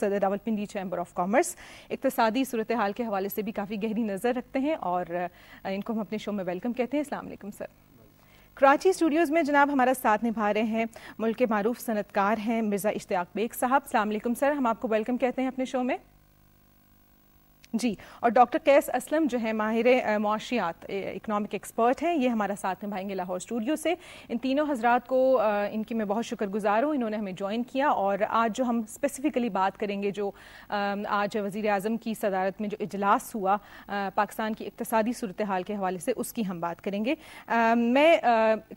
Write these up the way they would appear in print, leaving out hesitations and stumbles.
صدر Rawalpindi chamber of commerce, اقتصادی صورتحال کے حوالے سے بھی کافی گہری نظر رکھتے ہیں اور ان کو ہم اپنے شو میں ویلکم کہتے ہیں. السلام علیکم سر. کراچی اسٹوڈیوز میں جناب ہمارا ساتھ نبھا رہے ہیں ملک کے معروف صنعت کار ہیں مرزا اشتیاق بیگ صاحب. السلام علیکم سر، ہم آپ کو ویلکم کہتے ہیں اپنے شو میں. جی، اور ڈاکٹر قیس اسلم جو ہیں ماہر معاشیات، اکنامک ایکسپرٹ ہیں، یہ ہمارا ساتھ نبھائیں گے لاہور اسٹوڈیو سے. ان تینوں حضرات کو ان کی میں بہت شکر گزار ہوں، انہوں نے ہمیں جوائن کیا. اور آج جو ہم اسپیسیفکلی بات کریں گے، جو آج وزیر اعظم کی صدارت میں جو اجلاس ہوا پاکستان کی اقتصادی صورتحال کے حوالے سے، اس کی ہم بات کریں گے. میں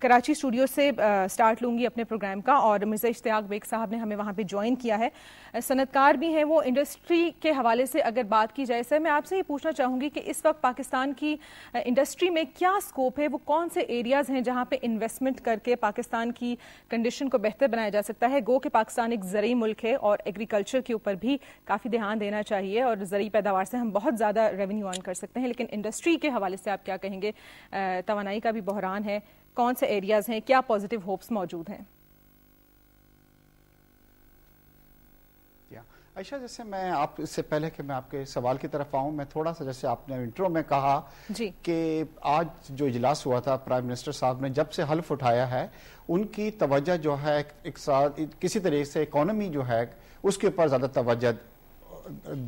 کراچی اسٹوڈیو سے سٹارٹ لوں گی اپنے پروگرام کا، اور مرزا اشتیاق بیگ صاحب نے ہمیں وہاں پہ جوائن کیا ہے. صنعت کار بھی ہیں وہ. انڈسٹری کے حوالے سے اگر بات کی جائے سر، میں آپ سے یہ پوچھنا چاہوں گی کہ اس وقت پاکستان کی انڈسٹری میں کیا سکوپ ہے، وہ کون سے ایریاز ہیں جہاں پہ انویسٹمنٹ کر کے پاکستان کی کنڈیشن کو بہتر بنایا جا سکتا ہے. گو کہ پاکستان ایک زرعی ملک ہے اور ایگریکلچر کے اوپر بھی کافی دھیان دینا چاہیے، اور زرعی پیداوار سے ہم بہت زیادہ ریونیو ارن کر سکتے ہیں. لیکن انڈسٹری کے حوالے سے آپ کیا کہیں گے؟ توانائی کا بھی بحران ہے، کون سے ایریاز ہیں، کیا پازیٹیو ہوپس موجود ہیں؟ عائشہ، جیسے میں آپ اس سے پہلے کہ میں آپ کے سوال کی طرف آؤں، میں تھوڑا سا جیسے آپ نے انٹرو میں کہا کہ آج جو اجلاس ہوا تھا پرائم منسٹر صاحب نے جب سے حلف اٹھایا ہے، ان کی توجہ جو ہے کسی طریقے سے اکانومی جو ہے اس کے اوپر زیادہ توجہ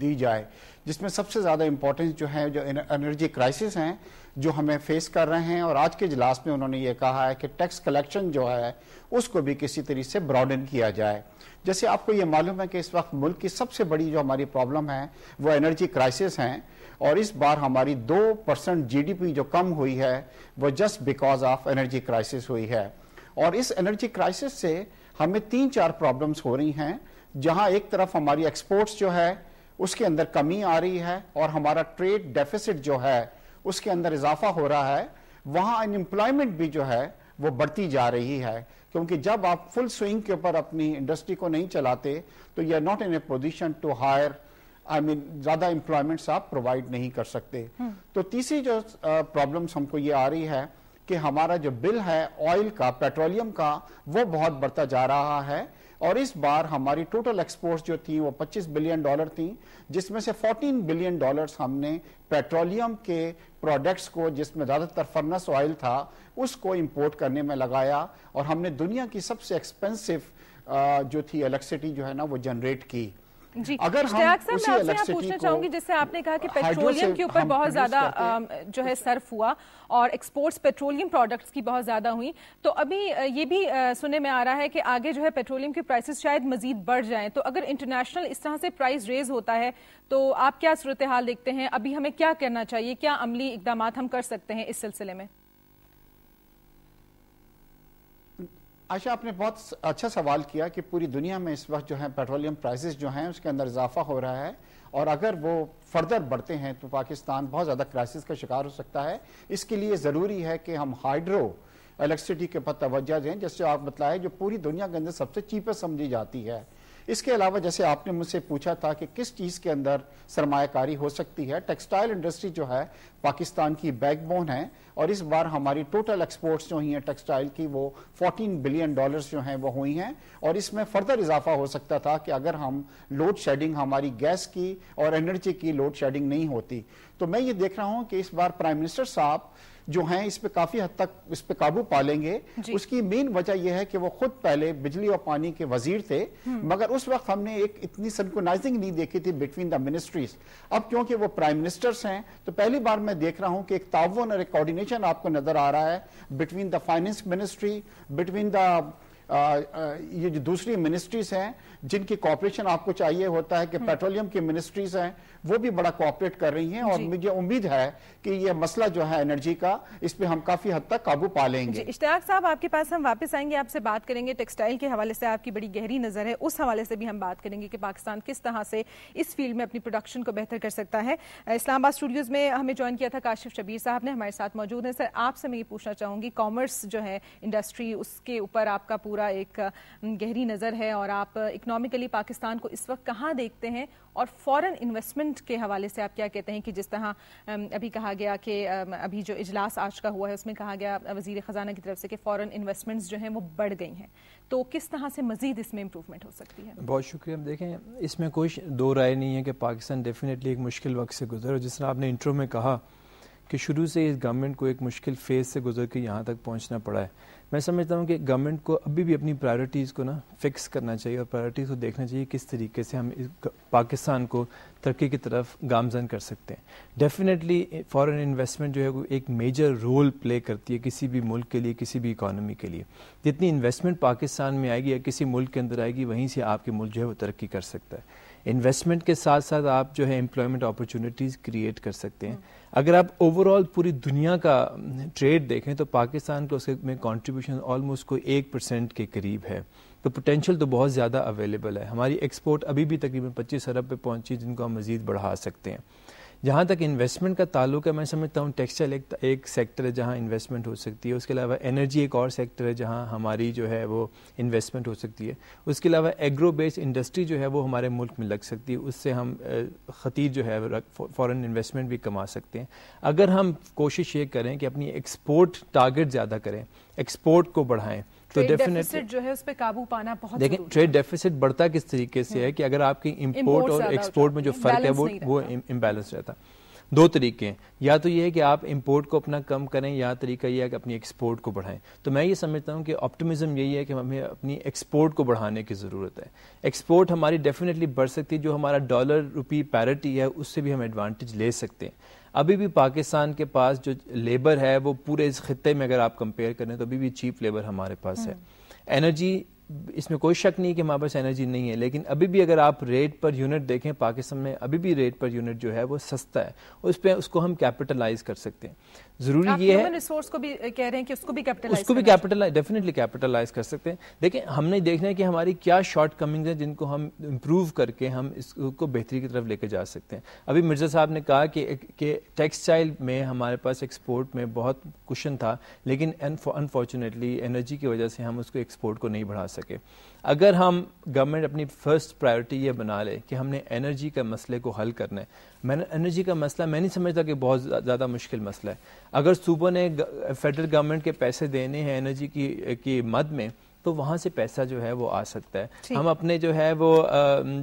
دی جائے، جس میں سب سے زیادہ امپورٹنس جو ہے جو انرجی کرائسس ہیں جو ہمیں فیس کر رہے ہیں. اور آج کے اجلاس میں انہوں نے یہ کہا ہے کہ ٹیکس کلیکشن جو ہے اس کو بھی کسی طریقے سے براڈن کیا جائے. جیسے آپ کو یہ معلوم ہے کہ اس وقت ملک کی سب سے بڑی جو ہماری پرابلم ہے وہ انرجی کرائسس ہیں، اور اس بار ہماری 2% جی ڈی پی جو کم ہوئی ہے وہ just because of energy crisis ہوئی ہے. اور اس انرجی کرائسس سے ہمیں 3-4 پرابلمز ہو رہی ہیں، جہاں ایک طرف ہماری ایکسپورٹس جو ہے اس کے اندر کمی آ رہی ہے اور ہمارا ٹریڈ ڈیفیسٹ جو ہے اس کے اندر اضافہ ہو رہا ہے. وہاں ان امپلائمنٹ بھی جو ہے وہ بڑھتی جا رہی ہے، کیونکہ جب آپ فل سوئنگ کے اوپر اپنی انڈسٹری کو نہیں چلاتے تو you are not in a position to hire, زیادہ امپلائمنٹس آپ پرووائڈ نہیں کر سکتے. تو تیسری جو پرابلمس ہم کو یہ آ رہی ہے کہ ہمارا جو بل ہے آئل کا، پیٹرولیم کا، وہ بہت بڑھتا جا رہا ہے. اور اس بار ہماری ٹوٹل ایکسپورٹس جو تھیں وہ $25 بلین تھیں، جس میں سے $14 بلین ہم نے پیٹرولیم کے پروڈکٹس کو، جس میں زیادہ تر فرنس آئل تھا، اس کو امپورٹ کرنے میں لگایا. اور ہم نے دنیا کی سب سے ایکسپینسو جو تھی الیکٹریسٹی جو ہے نا وہ جنریٹ کی. جی اشتیاق صاحب، میں آپ سے یہاں پوچھنا چاہوں گی، جیسے آپ نے کہا کہ پیٹرولیم کے اوپر بہت زیادہ جو ہے صرف ہوا اور ایکسپورٹس پیٹرولیم پروڈکٹس کی بہت زیادہ ہوئی، تو ابھی یہ بھی سننے میں آ رہا ہے کہ آگے جو ہے پیٹرولیم کے پرائسز شاید مزید بڑھ جائیں. تو اگر انٹرنیشنل اس طرح سے پرائس ریز ہوتا ہے تو آپ کیا صورتحال دیکھتے ہیں؟ ابھی ہمیں کیا کرنا چاہیے؟ کیا عملی اقدامات ہم کر سکتے ہیں اس سلسلے میں؟ عائشہ، آپ نے بہت اچھا سوال کیا کہ پوری دنیا میں اس وقت جو ہے پیٹرولیم پرائسز جو ہیں اس کے اندر اضافہ ہو رہا ہے، اور اگر وہ فردر بڑھتے ہیں تو پاکستان بہت زیادہ کرائسس کا شکار ہو سکتا ہے. اس کے لیے ضروری ہے کہ ہم ہائیڈرو الیکٹریسٹی کے اوپر توجہ دیں، جیسے آپ بتلائے جو پوری دنیا کے اندر سب سے چیپسٹ سمجھی جاتی ہے. اس کے علاوہ جیسے آپ نے مجھ سے پوچھا تھا کہ کس چیز کے اندر سرمایہ کاری ہو سکتی ہے، ٹیکسٹائل انڈسٹری جو ہے پاکستان کی بیک بون ہے، اور اس بار ہماری ٹوٹل ایکسپورٹس جو ہوئی ہیں ٹیکسٹائل کی وہ $14 بلین جو ہیں وہ ہوئی ہیں. اور اس میں فردر اضافہ ہو سکتا تھا کہ اگر ہم لوڈ شیڈنگ، ہماری گیس کی اور انرجی کی لوڈ شیڈنگ نہیں ہوتی. تو میں یہ دیکھ رہا ہوں کہ اس بار پرائم منسٹر صاحب جو ہیں اس پہ کافی حد تک اس پہ قابو پالیں گے. اس کی مین وجہ یہ ہے کہ وہ خود پہلے بجلی اور پانی کے وزیر تھے، مگر اس وقت ہم نے ایک اتنی سنکرونائزنگ نہیں دیکھی تھی بٹوین دا منسٹریز. اب کیونکہ وہ پرائم منسٹرز ہیں تو پہلی بار میں دیکھ رہا ہوں کہ ایک تعاون اور ایک کوارڈینیشن آپ کو نظر آ رہا ہے between the finance ministry, between the یہ جو دوسری منسٹریز ہیں جن کی کوآپریشن آپ کو چاہیے ہوتا ہے، کہ پیٹرولیم کی منسٹریز ہیں وہ بھی بڑا کوآپریٹ کر رہی ہیں. اور مجھے امید ہے کہ یہ مسئلہ جو ہے انرجی کا، اس پہ ہم کافی حد تک قابو پا لیں گے. اشتیاق صاحب، آپ کے پاس ہم واپس آئیں گے، آپ سے بات کریں گے. ٹیکسٹائل کے حوالے سے آپ کی بڑی گہری نظر ہے، اس حوالے سے بھی ہم بات کریں گے کہ پاکستان کس طرح سے اس فیلڈ میں اپنی پروڈکشن کو بہتر کر سکتا ہے. اسلام آباد اسٹوڈیوز میں ہمیں جوائن کیا تھا کاشف شبیر صاحب نے، ہمارے ساتھ موجود ہیں. سر، آپ سے میں یہ پوچھنا چاہوں گی، کامرس جو ہے انڈسٹری، اس کے اوپر آپ کا پورا پورا ایک گہری نظر ہے اور آپ اکنامیکلی پاکستان کو اس وقت کہاں دیکھتے ہیں اور فورن انویسٹمنٹ کے حوالے سے آپ کیا کہتے ہیں کہ جس طرح ابھی کہا گیا کہ ابھی جو اجلاس آج کا ہوا ہے اس میں کہا گیا وزیر خزانہ کی طرف سے کہ فورن انویسٹمنٹس جو ہیں وہ بڑھ گئی ہیں، تو کس طرح سے مزید اس میں امپروومنٹ ہو سکتی ہے؟ بہت شکریہ. دیکھیں اس میں کوئی دو رائے نہیں ہے کہ پاکستان ڈیفینیٹلی ایک مشکل وقت سے گزرا، جس طرح آپ نے انٹرو میں کہا کہ شروع سے اس گورنمنٹ کو ایک مشکل فیز سے گزر کے یہاں تک پہنچنا پڑا ہے. میں سمجھتا ہوں کہ گورنمنٹ کو ابھی بھی اپنی پرائرٹیز کو فکس کرنا چاہیے اور پرائرٹیز کو دیکھنا چاہیے کس طریقے سے ہم پاکستان کو ترقی کی طرف گامزن کر سکتے ہیں. ڈیفینیٹلی فارن انویسٹمنٹ جو ہے وہ ایک میجر رول پلے کرتی ہے کسی بھی ملک کے لیے، کسی بھی اکانومی کے لیے. جتنی انویسٹمنٹ پاکستان میں آئے گی یا کسی ملک کے اندر آئے گی، وہیں سے آپ کے ملک جو ہے وہ ترقی کر سکتا ہے. انویسٹمنٹ کے ساتھ ساتھ آپ جو ہے امپلائمنٹ اپرچونیٹیز کریٹ کر سکتے ہیں. اگر آپ اوور آل پوری دنیا کا ٹریڈ دیکھیں تو پاکستان کو اس میں کنٹریبیوشن آلموسٹ کوئی 1% کے قریب ہے، تو پوٹینشیل تو بہت زیادہ اویلیبل ہے. ہماری ایکسپورٹ ابھی بھی تقریباً 25 ارب پہ پہنچی، جن کو ہم مزید بڑھا سکتے ہیں. جہاں تک انویسٹمنٹ کا تعلق ہے، میں سمجھتا ہوں ٹیکسٹائل ایک سیکٹر ہے جہاں انویسٹمنٹ ہو سکتی ہے. اس کے علاوہ انرجی ایک اور سیکٹر ہے جہاں ہماری جو ہے وہ انویسٹمنٹ ہو سکتی ہے. اس کے علاوہ ایگرو بیس انڈسٹری جو ہے وہ ہمارے ملک میں لگ سکتی ہے، اس سے ہم خطیر جو ہے فارن انویسٹمنٹ بھی کما سکتے ہیں. اگر ہم کوشش یہ کریں کہ اپنی ایکسپورٹ ٹارگٹ زیادہ کریں، ایکسپورٹ کو بڑھائیں، تو ڈیفیسٹ جو ہے اس پہ قابو پانا بہت ضروری ہے. دیکھیں ٹریڈ ڈیفیسٹ بڑھتا کس طریقے سے ہے کہ اگر آپ کی امپورٹ اور ایکسپورٹ میں جو فرق ہے وہ امبیلنس رہتا. دو طریقے ہیں، یا تو یہ ہے کہ آپ امپورٹ کو اپنا کم کریں، یا طریقہ یہ ہے کہ اپنی ایکسپورٹ کو بڑھائیں. تو میں یہ سمجھتا ہوں کہ آپٹیمزم یہی ہے کہ ہمیں اپنی ایکسپورٹ کو بڑھانے کی ضرورت ہے. ایکسپورٹ ہماری ڈیفینیٹلی بڑھ سکتی ہے، جو ہمارا ڈالر روپی پیرٹی ہے اس سے بھی ہم ایڈوانٹیج لے سکتے ہیں. ابھی بھی پاکستان کے پاس جو لیبر ہے وہ پورے اس خطے میں اگر آپ کمپیئر کریں تو ابھی بھی چیپ لیبر ہمارے پاس ہے. انرجی، اس میں کوئی شک نہیں کہ ہمارے پاس انرجی نہیں ہے، لیکن ابھی بھی اگر آپ ریٹ پر یونٹ دیکھیں پاکستان میں ابھی بھی ریٹ پر یونٹ جو ہے وہ سستا ہے، اس کو ہم کیپٹلائز کر سکتے ہیں. ضروری یہ ہے ریسورس کو بھی کہہ رہے ہیں کہ اس کو بھی ڈیفینیٹلی کیپٹلائز کر سکتے ہیں. دیکھیں ہم نے دیکھنا ہے کہ ہماری کیا شارٹ کمنگز ہیں جن کو ہم امپروو کر کے ہم اس کو بہتری کی طرف لے کے جا سکتے ہیں. ابھی مرزا صاحب نے کہا کہ ٹیکسٹائل میں ہمارے پاس ایکسپورٹ میں بہت کشن تھا، لیکن انفارچونیٹلی انرجی کی وجہ سے ہم اس کو ایکسپورٹ کو نہیں بڑھا سکے. اگر ہم گورنمنٹ اپنی فرسٹ پرائرٹی یہ بنا لے کہ ہم نے انرجی کا مسئلے کو حل کرنا ہے. انرجی کا مسئلہ میں نہیں سمجھتا کہ بہت زیادہ مشکل مسئلہ ہے. اگر صوبہ نے فیڈرل گورنمنٹ کے پیسے دینے ہیں انرجی کی مد میں، تو وہاں سے پیسہ جو ہے وہ آ سکتا ہے. ہم اپنے جو ہے وہ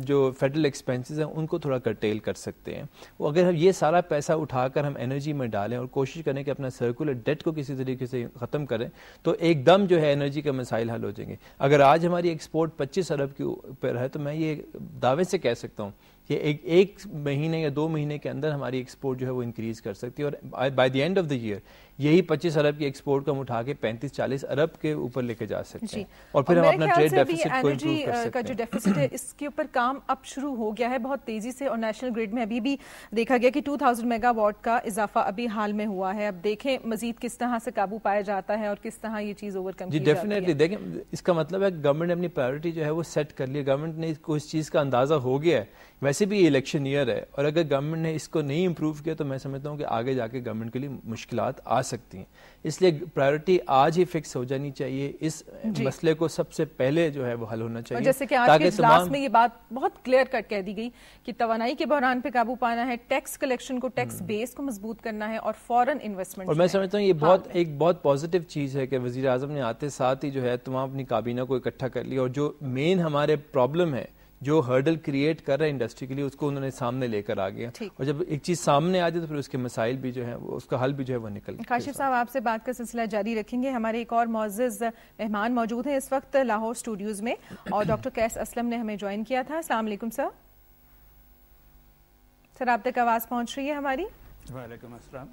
جو فیڈرل ایکسپینسز ہیں ان کو تھوڑا کرٹیل کر سکتے ہیں. اگر ہم یہ سارا پیسہ اٹھا کر ہم انرجی میں ڈالیں اور کوشش کریں کہ اپنا سرکولر ڈیٹ کو کسی طریقے سے ختم کریں، تو ایک دم جو ہے انرجی کے مسائل حل ہو جائیں گے. اگر آج ہماری ایکسپورٹ 25 ارب کے اوپر ہے تو میں یہ دعوے سے کہہ سکتا ہوں کہ ایک مہینے یا 2 مہینے کے اندر ہماری ایکسپورٹ جو ہے وہ انکریز کر سکتی ہے، اور by the end of the year یہی 25 ارب کی ایکسپورٹ کو ہم اٹھا کے 35-40 ارب کے اوپر لے کے جا سکتے ہیں. اور پھر ہم اپنا ٹریڈ ڈیفیسٹ کو امپروو کر سکتے ہیں. کا جو ڈیفیسٹ ہے اس کے اوپر کام اب شروع ہو گیا ہے بہت تیزی سے، اور نیشنل گریڈ میں ابھی بھی دیکھا گیا کہ 2000 میگا واٹ کا اضافہ ابھی حال میں ہوا ہے. اب دیکھیں مزید کس طرح سے قابو پایا جاتا ہے اور کس طرح یہ چیز اوور کم کی جاتی ہے. ڈیفینیٹلی دیکھیں اس کا مطلب ہے کہ گورنمنٹ نے اپنی پرائرٹی جو ہے وہ سیٹ کر لی. گورنمنٹ نے کو اس چیز کا اندازہ ہو گیا ہے. ویسے بھی یہ الیکشن ایئر ہے، اور اگر گورنمنٹ نے اس کو نہیں امپروو کیا تو میں سمجھتا ہوں کہ آگے جا کے گورنمنٹ کے لیے مشکلات آ سکتی ہیں. اس لیے پرائرٹی آج ہی فکس ہو جانی چاہیے. اس مسئلے کو سب سے پہلے جو ہے وہ حل ہونا چاہیے. جیسے کہ آج کے اجلاس میں یہ بات بہت کلیئر کٹ کہہ دی گئی کہ توانائی کے بحران پہ قابو پانا ہے، ٹیکس کلیکشن کو، ٹیکس بیس کو مضبوط کرنا ہے، اور فورن انویسٹمنٹ. اور میں سمجھتا ہوں یہ ایک بہت پازیٹیو چیز ہے کہ وزیر اعظم نے آتے ساتھ ہی جو ہے تمام اپنی کابینہ کو اکٹھا کر لیا، اور جو مین ہمارے پرابلم ہے، جو ہرڈل کریٹ کر رہا ہے انڈسٹری کے لیے، اس کو انہوں نے سامنے لے کر آ گیا. اور جب ایک چیز سامنے آ جائے تو پھر اس کے مسائل بھی جو ہے اس کا حل بھی جو ہے وہ نکل. کاشف صاحب آپ سے بات کا سلسلہ جاری رکھیں گے. ہمارے ایک اور معزز مہمان موجود ہیں اس وقت لاہور اسٹوڈیوز میں، اور ڈاکٹر قیس اسلم نے ہمیں جوائن کیا تھا. السلام علیکم سر. سر آپ تک آواز پہنچ رہی ہے ہماری؟ وعلیکم السلام.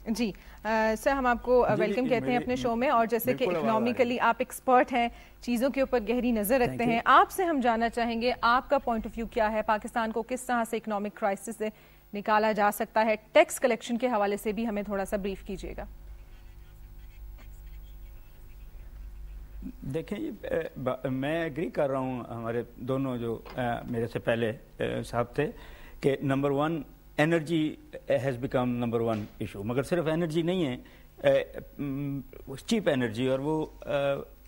جی سر، ہم آپ کو ویلکم کہتے ہیں اپنے شو میں، اور جیسے کہ اکنامیکلی آپ ایکسپرٹ ہیں، چیزوں کے اوپر گہری نظر رکھتے ہیں، آپ سے ہم جاننا چاہیں گے آپ کا پوائنٹ آف ویو کیا ہے، پاکستان کو کس طرح سے اکنامک کرائسس سے نکالا جا سکتا ہے. ٹیکس کلیکشن کے حوالے سے بھی ہمیں تھوڑا سا بریف کیجیے گا. دیکھیں میں ایگری کر رہا ہوں ہمارے دونوں جو میرے سے پہلے صاحب تھے کہ number 1 energy has become number 1 issue. مگر صرف انرجی نہیں ہے، چیپ انرجی، اور وہ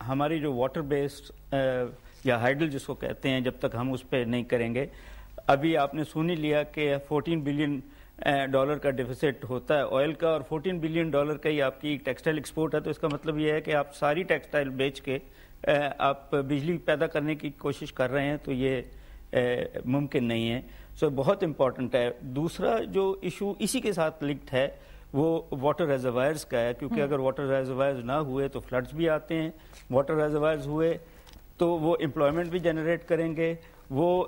ہماری جو واٹر بیسڈ یا ہائیڈل جس کو کہتے ہیں، جب تک ہم اس پہ نہیں کریں گے، ابھی آپ نے سن ہی لیا کہ $14 بلین کا ڈیفیسٹ ہوتا ہے آئل کا، اور $14 بلین کا ہی آپ کی ٹیکسٹائل ایکسپورٹ ہے. تو اس کا مطلب یہ ہے کہ آپ ساری ٹیکسٹائل بیچ کے آپ بجلی پیدا کرنے کی کوشش کر رہے ہیں، تو یہ ممکن نہیں ہے. سو بہت امپورٹنٹ ہے. دوسرا جو ایشو اسی کے ساتھ لنکڈ ہے وہ واٹر ریزروائرز کا ہے، کیونکہ اگر واٹر ریزروائرز نہ ہوئے تو فلڈز بھی آتے ہیں. واٹر ریزروائرز ہوئے تو وہ امپلائمنٹ بھی جنریٹ کریں گے، وہ